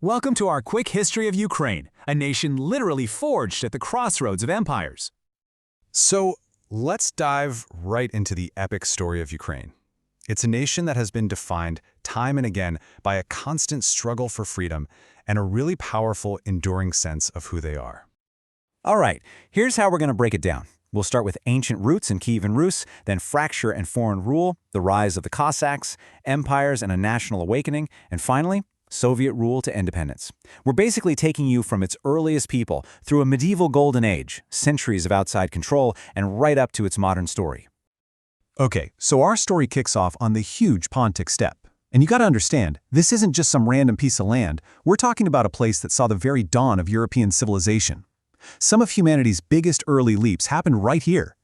Welcome to our quick history of Ukraine, a nation literally forged at the crossroads of empires. So let's dive right into the epic story of Ukraine. It's a nation that has been defined time and again by a constant struggle for freedom and a really powerful, enduring sense of who they are. All right, here's how we're going to break it down. We'll start with ancient roots in Kyivan Rus, then fracture and foreign rule, the rise of the Cossacks, empires and a national awakening, and finally, Soviet rule to independence. We're basically taking you from its earliest people through a medieval golden age, centuries of outside control, and right up to its modern story. Okay, so our story kicks off on the huge Pontic steppe. And you gotta understand, this isn't just some random piece of land. We're talking about a place that saw the very dawn of European civilization. Some of humanity's biggest early leaps happened right here.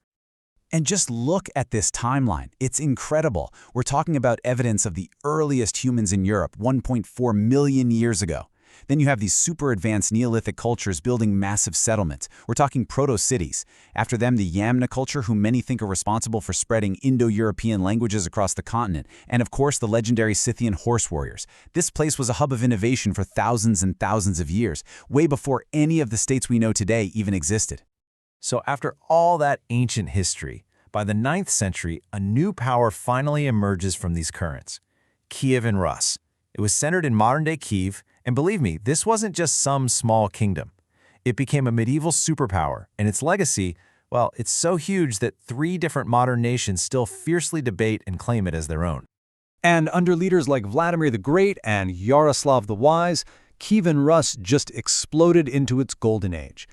And just look at this timeline. It's incredible. We're talking about evidence of the earliest humans in Europe 1.4 million years ago. Then you have these super advanced Neolithic cultures building massive settlements. We're talking proto-cities. After them, the Yamna culture, who many think are responsible for spreading Indo-European languages across the continent. And of course, the legendary Scythian horse warriors. This place was a hub of innovation for thousands and thousands of years, way before any of the states we know today even existed. So after all that ancient history, by the 9th century, a new power finally emerges from these currents: Kyivan Rus. It was centered in modern-day Kyiv, and believe me, this wasn't just some small kingdom. It became a medieval superpower, and its legacy, well, it's so huge that 3 different modern nations still fiercely debate and claim it as their own. And under leaders like Vladimir the Great and Yaroslav the Wise, Kyivan Rus just exploded into its golden age.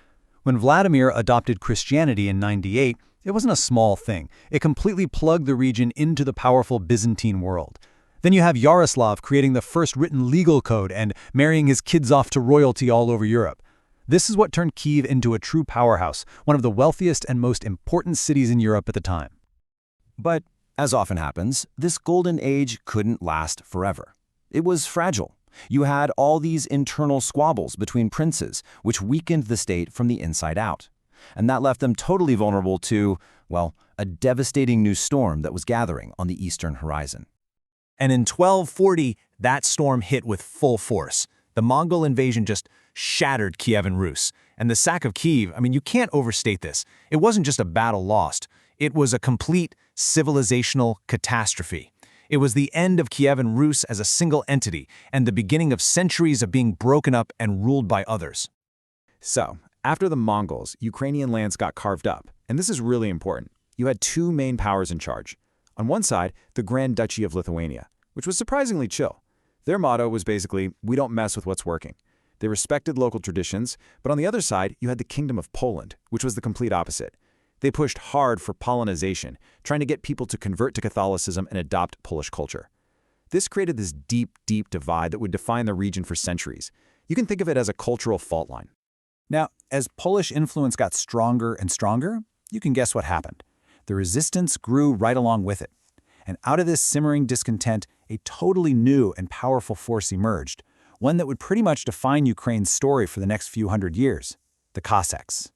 When Vladimir adopted Christianity in 98, it wasn't a small thing. It completely plugged the region into the powerful Byzantine world. Then you have Yaroslav creating the first written legal code and marrying his kids off to royalty all over Europe. This is what turned Kyiv into a true powerhouse, one of the wealthiest and most important cities in Europe at the time. But, as often happens, this golden age couldn't last forever. It was fragile. You had all these internal squabbles between princes, which weakened the state from the inside out. And that left them totally vulnerable to, well, a devastating new storm that was gathering on the eastern horizon. And in 1240, that storm hit with full force. The Mongol invasion just shattered Kyivan Rus. And the sack of Kyiv, you can't overstate this. It wasn't just a battle lost. It was a complete civilizational catastrophe. It was the end of Kyivan Rus as a single entity and the beginning of centuries of being broken up and ruled by others. So, after the Mongols, Ukrainian lands got carved up. And this is really important. You had 2 main powers in charge. On one side, the Grand Duchy of Lithuania, which was surprisingly chill. Their motto was basically, we don't mess with what's working. They respected local traditions, but on the other side, you had the Kingdom of Poland, which was the complete opposite. They pushed hard for Polonization, trying to get people to convert to Catholicism and adopt Polish culture. This created this deep, deep divide that would define the region for centuries. You can think of it as a cultural fault line. Now, as Polish influence got stronger and stronger, you can guess what happened. The resistance grew right along with it. And out of this simmering discontent, a totally new and powerful force emerged, one that would pretty much define Ukraine's story for the next few hundred years: the Cossacks.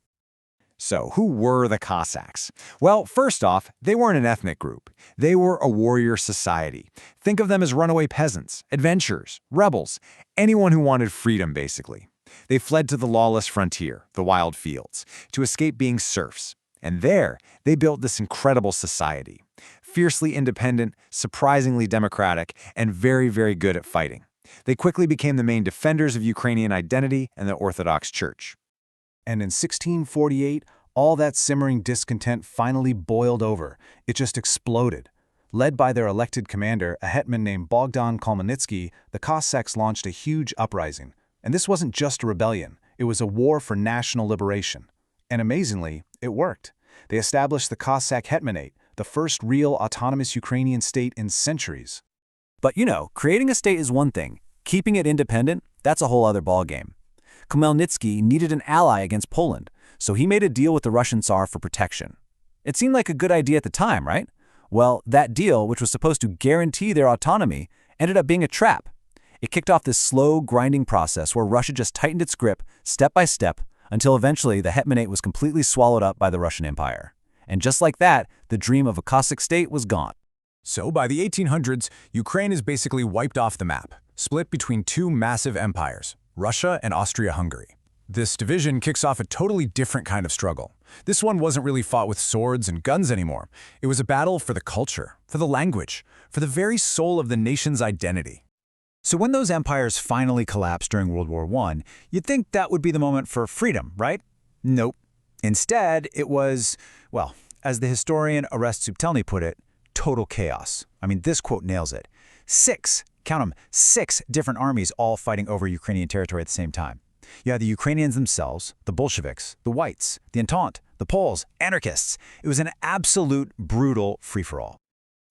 So, who were the Cossacks? Well, first off, they weren't an ethnic group. They were a warrior society. Think of them as runaway peasants, adventurers, rebels, anyone who wanted freedom, basically. They fled to the lawless frontier, the wild fields, to escape being serfs. And there, they built this incredible society. Fiercely independent, surprisingly democratic, and very, very good at fighting. They quickly became the main defenders of Ukrainian identity and the Orthodox Church. And in 1648, all that simmering discontent finally boiled over. It just exploded. Led by their elected commander, a hetman named Bogdan Khmelnytsky, the Cossacks launched a huge uprising. And this wasn't just a rebellion. It was a war for national liberation. And amazingly, it worked. They established the Cossack Hetmanate, the first real autonomous Ukrainian state in centuries. But creating a state is one thing. Keeping it independent, that's a whole other ballgame. Khmelnytsky needed an ally against Poland, so he made a deal with the Russian Tsar for protection. It seemed like a good idea at the time, right? Well, that deal, which was supposed to guarantee their autonomy, ended up being a trap. It kicked off this slow, grinding process where Russia just tightened its grip, step by step, until eventually the Hetmanate was completely swallowed up by the Russian Empire. And just like that, the dream of a Cossack state was gone. So by the 1800s, Ukraine is basically wiped off the map, split between 2 massive empires. Russia and Austria-Hungary. This division kicks off a totally different kind of struggle. This one wasn't really fought with swords and guns anymore. It was a battle for the culture, for the language, for the very soul of the nation's identity. So when those empires finally collapsed during World War I, you'd think that would be the moment for freedom, right? Nope. Instead, it was, well, as the historian Orest Subtelny put it, total chaos. I mean, this quote nails it. 6, count them, 6 different armies all fighting over Ukrainian territory at the same time. You had the Ukrainians themselves, the Bolsheviks, the Whites, the Entente, the Poles, anarchists. It was an absolute brutal free-for-all.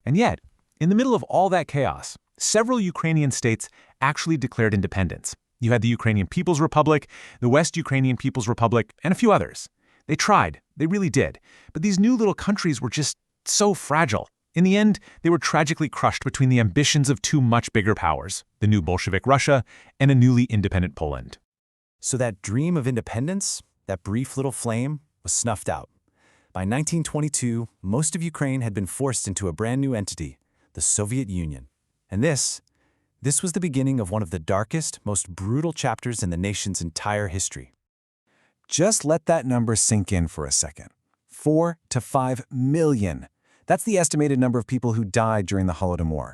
And yet, in the middle of all that chaos, several Ukrainian states actually declared independence. You had the Ukrainian People's Republic, the West Ukrainian People's Republic, and a few others. They tried, they really did. But these new little countries were just so fragile. In the end, they were tragically crushed between the ambitions of 2 much bigger powers, the new Bolshevik Russia and a newly independent Poland. So that dream of independence, that brief little flame, was snuffed out. By 1922, most of Ukraine had been forced into a brand new entity, the Soviet Union. And this was the beginning of one of the darkest, most brutal chapters in the nation's entire history. Just let that number sink in for a second. 4 to 5 million. That's the estimated number of people who died during the Holodomor.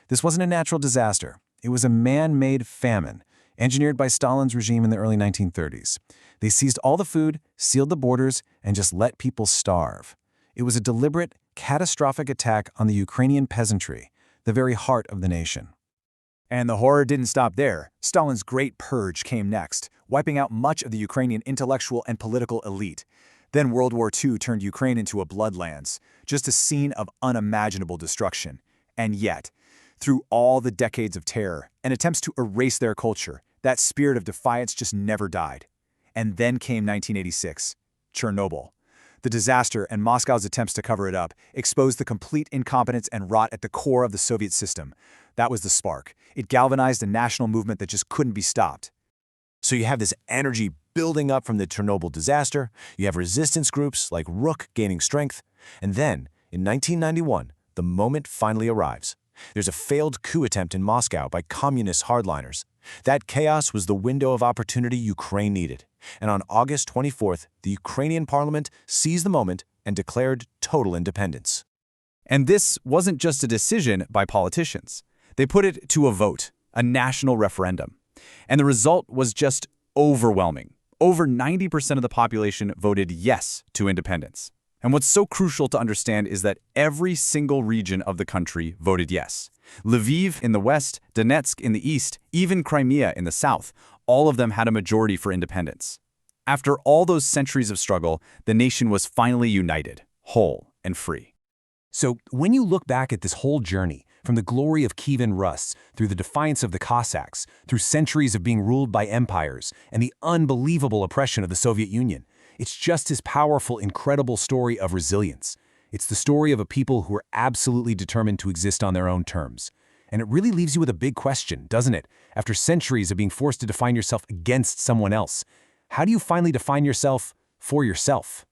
This wasn't a natural disaster. It was a man-made famine, engineered by Stalin's regime in the early 1930s. They seized all the food, sealed the borders, and just let people starve. It was a deliberate, catastrophic attack on the Ukrainian peasantry, the very heart of the nation. And the horror didn't stop there. Stalin's Great Purge came next, wiping out much of the Ukrainian intellectual and political elite. Then World War II turned Ukraine into a bloodlands, just a scene of unimaginable destruction. And yet, through all the decades of terror and attempts to erase their culture, that spirit of defiance just never died. And then came 1986, Chernobyl. The disaster and Moscow's attempts to cover it up exposed the complete incompetence and rot at the core of the Soviet system. That was the spark. It galvanized a national movement that just couldn't be stopped. So you have this energy building up from the Chernobyl disaster, you have resistance groups like Rook gaining strength, and then, in 1991, the moment finally arrives. There's a failed coup attempt in Moscow by communist hardliners. That chaos was the window of opportunity Ukraine needed. And on August 24th, the Ukrainian parliament seized the moment and declared total independence. And this wasn't just a decision by politicians. They put it to a vote, a national referendum. And the result was just overwhelming. Over 90% of the population voted yes to independence. And what's so crucial to understand is that every single region of the country voted yes. Lviv in the west, Donetsk in the east, even Crimea in the south, all of them had a majority for independence. After all those centuries of struggle, the nation was finally united, whole, and free. So when you look back at this whole journey, from the glory of Kyivan Rus, through the defiance of the Cossacks, through centuries of being ruled by empires, and the unbelievable oppression of the Soviet Union, it's just this powerful, incredible story of resilience. It's the story of a people who are absolutely determined to exist on their own terms. And it really leaves you with a big question, doesn't it? After centuries of being forced to define yourself against someone else, how do you finally define yourself for yourself?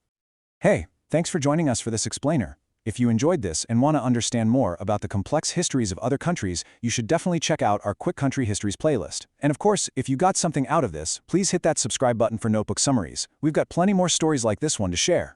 Hey, thanks for joining us for this explainer. If you enjoyed this and want to understand more about the complex histories of other countries, you should definitely check out our Quick Country Histories playlist. And of course, if you got something out of this, please hit that subscribe button for notebook summaries. We've got plenty more stories like this one to share.